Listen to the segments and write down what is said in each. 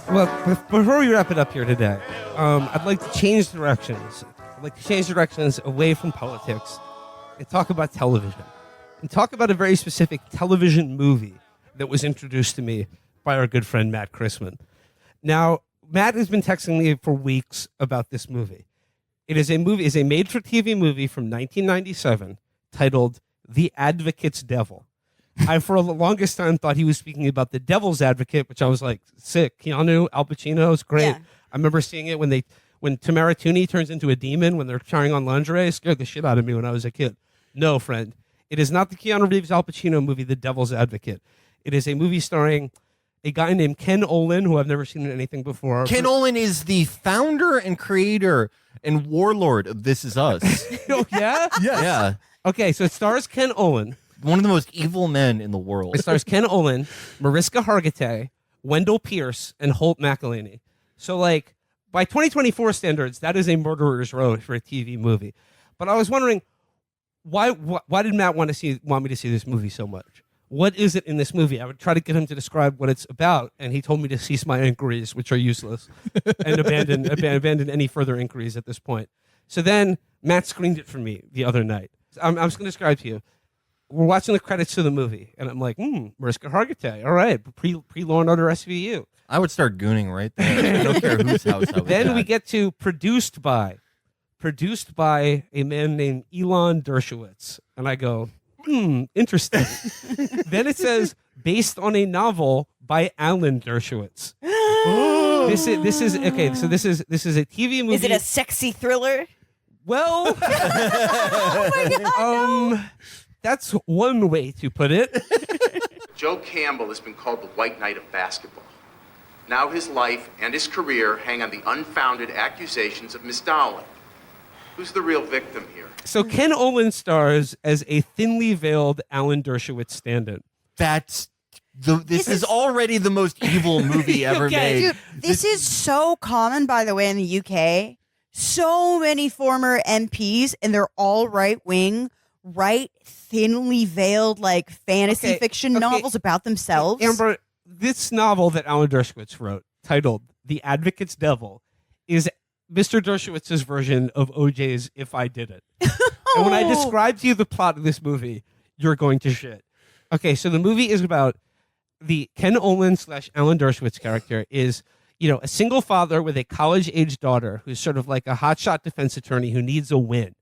Well, before we wrap it up here today, I'd like to change directions. I'd like to change directions away from politics and talk about television. And talk about a very specific television movie that was introduced to me by our good friend Matt Christman. Now, Matt has been texting me for weeks about this movie. It is a made-for-TV movie from 1997 titled The Advocate's Devil. I, for the longest time, thought he was speaking about The Devil's Advocate, which I was like, sick. Keanu, Al Pacino, it's great. Yeah. I remember seeing it when Tamara Tooney turns into a demon when they're trying on lingerie. It scared the shit out of me when I was a kid. No, friend. It is not the Keanu Reeves Al Pacino movie, The Devil's Advocate. It is a movie starring a guy named Ken Olin, who I've never seen in anything before. Ken Olin is the founder and creator and warlord of This Is Us. Oh, yeah? Yeah. Okay, so it stars Ken Olin. One of the most evil men in the world. It stars Ken Olin, Mariska Hargitay, Wendell Pierce, and Holt McElhaney. So, like, by 2024 standards, that is a murderer's row for a TV movie. But I was wondering, why did Matt want me to see this movie so much? What is it in this movie? I would try to get him to describe what it's about, and he told me to cease my inquiries, which are useless, and abandon any further inquiries at this point. So then Matt screened it for me the other night. I'm just going to describe to you. We're watching the credits to the movie, and I'm like, Mariska Hargitay. All right, pre-Law and Order SVU. I would start gooning right there. I don't care whose house I was Then at. we get to produced by a man named Elon Dershowitz, and I go, interesting. Then it says based on a novel by Alan Dershowitz. This is okay. So this is a TV movie. Is it a sexy thriller? Well, Oh my God, no. That's one way to put it. Joe Campbell has been called the White Knight of basketball. Now his life and his career hang on the unfounded accusations of Miss Dowling. Who's the real victim here? So Ken Olin stars as a thinly veiled Alan Dershowitz stand-in. This is already the most evil movie ever Okay. made. Dude, this is so common, by the way, in the UK. So many former MPs, and they're all right-wing, thinly veiled, like fantasy fiction novels about themselves. Amber, this novel that Alan Dershowitz wrote, titled The Advocate's Devil, is Mr. Dershowitz's version of OJ's If I Did It. And when I describe to you the plot of this movie, you're going to shit. Okay, so the movie is about the Ken Olin / Alan Dershowitz character is, a single father with a college-age daughter who's sort of like a hotshot defense attorney who needs a win.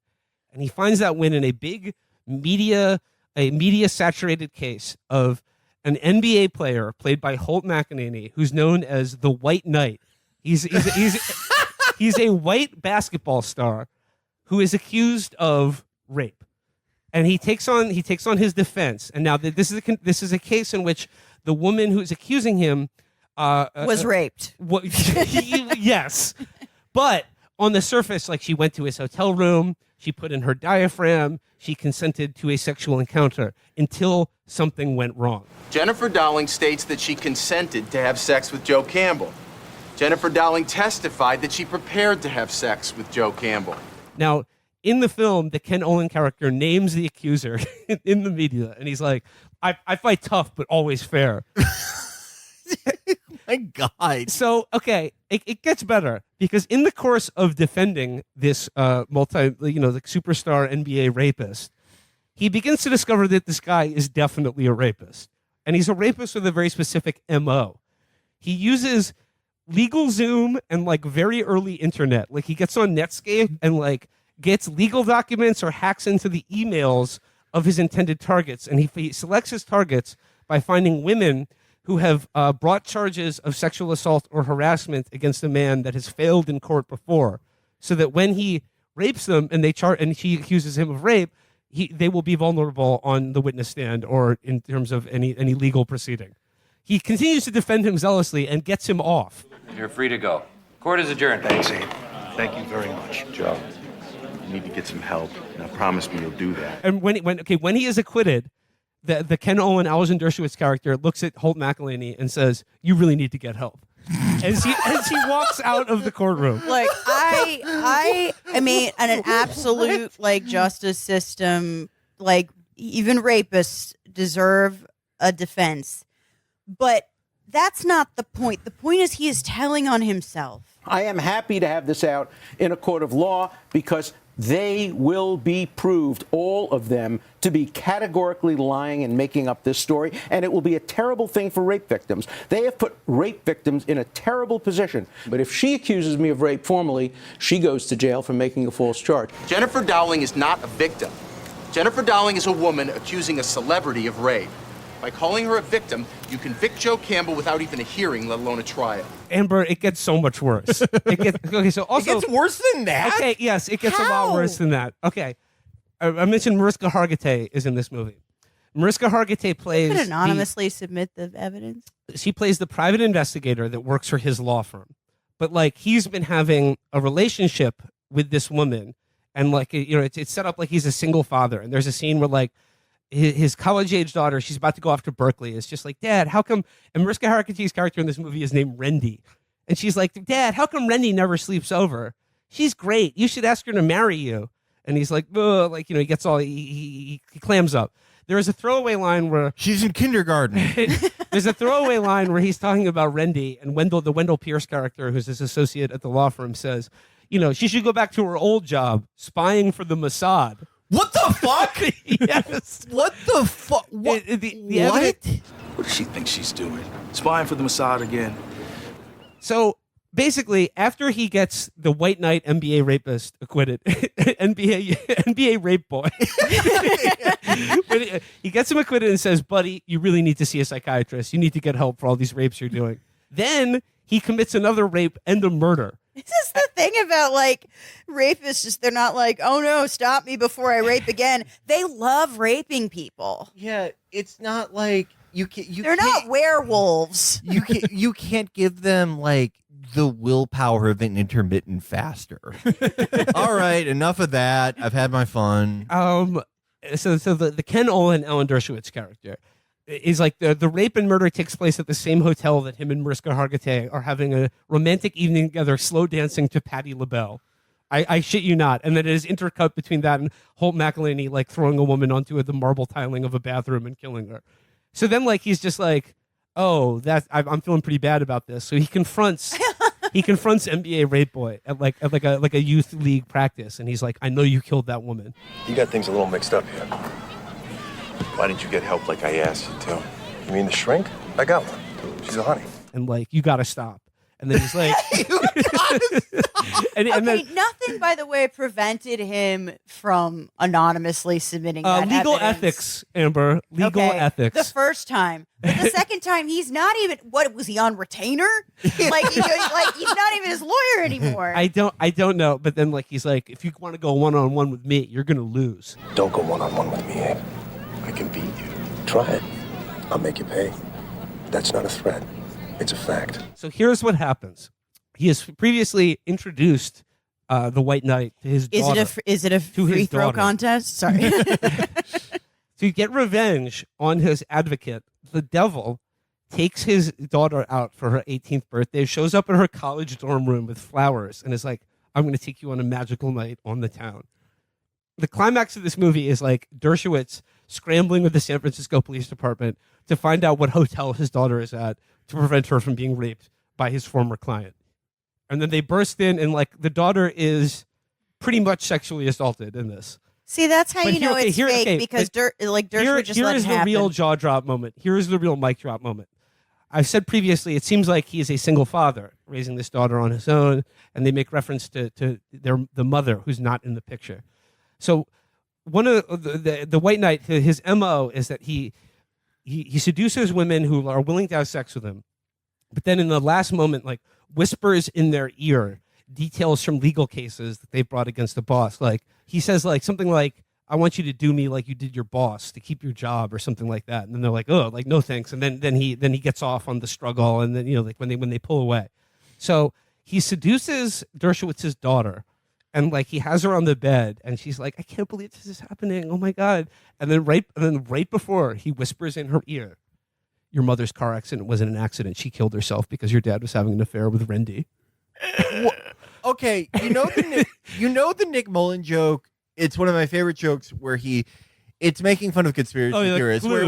And he finds that win in a big media-saturated case of an NBA player played by Holt McElhaney, who's known as the White Knight. He's a white basketball star who is accused of rape, and he takes on his defense. And now this is a case in which the woman who's accusing him was raped. Yes, but on the surface, like, she went to his hotel room, she put in her diaphragm, she consented to a sexual encounter until something went wrong. Jennifer Dowling states that she consented to have sex with Joe Campbell. Jennifer Dowling testified that she prepared to have sex with Joe Campbell. Now, in the film, the Ken Olin character names the accuser in the media, and he's like, I fight tough, but always fair. My God. So, okay, it gets better, because in the course of defending this the superstar NBA rapist, he begins to discover that this guy is definitely a rapist. And he's a rapist with a very specific MO. He uses LegalZoom and, like, very early internet. Like, he gets on Netscape and, like, gets legal documents or hacks into the emails of his intended targets. And he selects his targets by finding women who have brought charges of sexual assault or harassment against a man that has failed in court before, so that when he rapes them and she accuses him of rape, they will be vulnerable on the witness stand or in terms of any legal proceeding. He continues to defend him zealously and gets him off. You're free to go. Court is adjourned. Thanks, Abe. Thank you very much. Joe, you need to get some help. Now, promise me you'll do that. And when he is acquitted, the Ken Olin, Alan Dershowitz character looks at Holt McElhaney and says, "You really need to get help." as he walks out of the courtroom. Like, I mean, an absolute, like, justice system, like, even rapists deserve a defense. But That's not the point. The point is he is telling on himself. I am happy to have this out in a court of law because they will be proved, all of them, to be categorically lying and making up this story, and it will be a terrible thing for rape victims. They have put rape victims in a terrible position. But if she accuses me of rape formally, she goes to jail for making a false charge. Jennifer Dowling is not a victim. Jennifer Dowling is a woman accusing a celebrity of rape. By calling her a victim, you convict Joe Campbell without even a hearing, let alone a trial. Amber, it gets so much worse. So also, it gets worse than that? Okay, yes, it gets a lot worse than that. Okay. I mentioned Mariska Hargitay is in this movie. Mariska Hargitay plays... Could anonymously submit the evidence. She plays the private investigator that works for his law firm. But, like, he's been having a relationship with this woman, and, like, you know, it's set up like he's a single father. And there's a scene where, like, his college-age daughter, she's about to go off to Berkeley. It's just like, Dad, how come... And Mariska Hargitay's character in this movie is named Rendy. And she's like, Dad, how come Rendy never sleeps over? She's great. You should ask her to marry you. And he's like, ugh, like, you know, he gets all... He clams up. There is a throwaway line where... She's in kindergarten. There's a throwaway line where he's talking about Rendy, and the Wendell Pierce character, who's his associate at the law firm, says, you know, she should go back to her old job, spying for the Mossad. What the fuck? Yes. What the fuck? What? What? What does she think she's doing? Spying for the Mossad again? So basically, after he gets the white knight NBA rapist acquitted, NBA rape boy, he gets him acquitted and says, buddy, you really need to see a psychiatrist. You need to get help for all these rapes you're doing. Then he commits another rape and a murder. This is the thing about, like, rapists is they're not like, oh no, stop me before I rape again. They love raping people. Yeah, it's not like they're not werewolves. You can't give them like the willpower of an intermittent faster. All right, enough of that. I've had my fun. So the Ken Olin Ellen Dershowitz character is like the rape and murder takes place at the same hotel that him and Mariska Hargitay are having a romantic evening together, slow dancing to Patti LaBelle. I shit you not. And then it is intercut between that and Holt McElhaney like throwing a woman onto the marble tiling of a bathroom and killing her. So then like he's just like, oh, I'm feeling pretty bad about this. So he confronts NBA rape boy at like a youth league practice, and he's like, I know you killed that woman. You got things a little mixed up here. Why didn't you get help like I asked you to? You mean the shrink? I got one. She's a honey. And like, you gotta stop. And then he's like, and then nothing, by the way, prevented him from anonymously submitting that legal evidence. ethics, Amber. Legal ethics. The first time, but the second time, he's not even. What was he on retainer? Like he's not even his lawyer anymore. I don't know. But then like he's like, if you want to go one-on-one with me, you're gonna lose. Don't go one-on-one with me, Abe. I can beat you. Try it. I'll make you pay. That's not a threat. It's a fact. So here's what happens. He has previously introduced the White Knight to his daughter. Is it a free throw daughter. contest? Sorry. To get revenge on his advocate, the devil takes his daughter out for her 18th birthday, shows up in her college dorm room with flowers, and is like, I'm going to take you on a magical night on the town. The climax of this movie is like Dershowitz scrambling with the San Francisco Police Department to find out what hotel his daughter is at to prevent her from being raped by his former client. And then they burst in, and like the daughter is pretty much sexually assaulted in this. See, that's how But you know it's fake because Dershowitz just let it happen. Here is the real jaw drop moment. Here is the real mic drop moment. I've said previously, it seems like he is a single father raising this daughter on his own, and they make reference to the mother who's not in the picture. So one of the White Knight, his MO is that he seduces women who are willing to have sex with him, but then in the last moment, like whispers in their ear details from legal cases that they brought against the boss. Like he says like something like, I want you to do me like you did your boss to keep your job or something like that. And then they're like, oh, like no thanks. And then he gets off on the struggle, and then like when they pull away. So he seduces Dershowitz's daughter. And like he has her on the bed, and she's like, "I can't believe this is happening! Oh my god!" And then right before, he whispers in her ear, "Your mother's car accident wasn't an accident. She killed herself because your dad was having an affair with Rendy." Okay, you know the Nick Mullen joke. It's one of my favorite jokes where it's making fun of conspiracy theorists. Where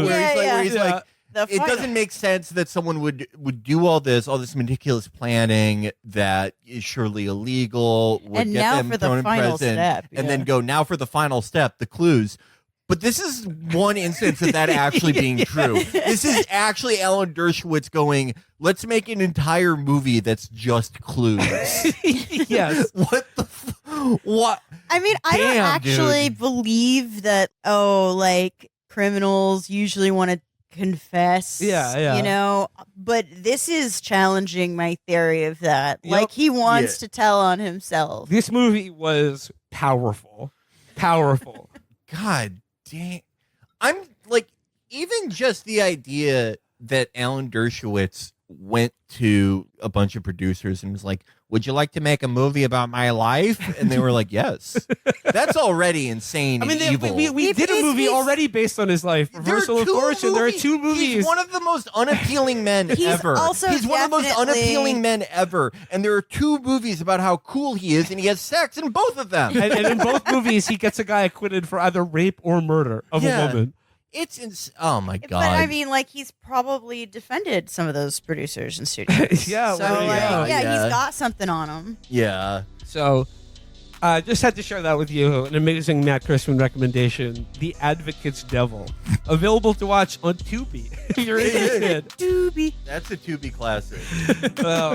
he's like, it doesn't make sense that someone would do all this meticulous planning that is surely illegal. Would And get now them for the thrown in final prison, step, and then go now for the final step, the clues. But this is one instance of that actually being true. This is actually Alan Dershowitz going, let's make an entire movie that's just clues. Yes. What the what? I mean, I don't Damn, actually dude. believe that, like criminals usually want to confess. Yeah. You know, but this is challenging my theory of that. Yep. Like, he wants Yeah. to tell on himself. This movie was powerful. Powerful. God dang. I'm like, even just the idea that Alan Dershowitz went to a bunch of producers and was like, would you like to make a movie about my life? And they were like, yes. That's already insane I mean, and evil. we did a movie already based on his life. There are Reversal of two Fortune. There are movies. 2 movies. He's one of the most unappealing men He's ever. also He's one of the most definitely- unappealing men ever. And there are 2 movies about how cool he is, and he has sex in both of them. and in both movies, he gets a guy acquitted for either rape or murder of a woman. It's oh my god. But I mean, like, he's probably defended some of those producers and studios. Yeah, So, well, like, yeah. yeah. he's got something on him. yeah. So, just had to share that with you. An amazing Matt Christman recommendation, The Advocate's Devil. Available to watch on Tubi if you're interested. Doobie. That's a Tubi classic. Uh,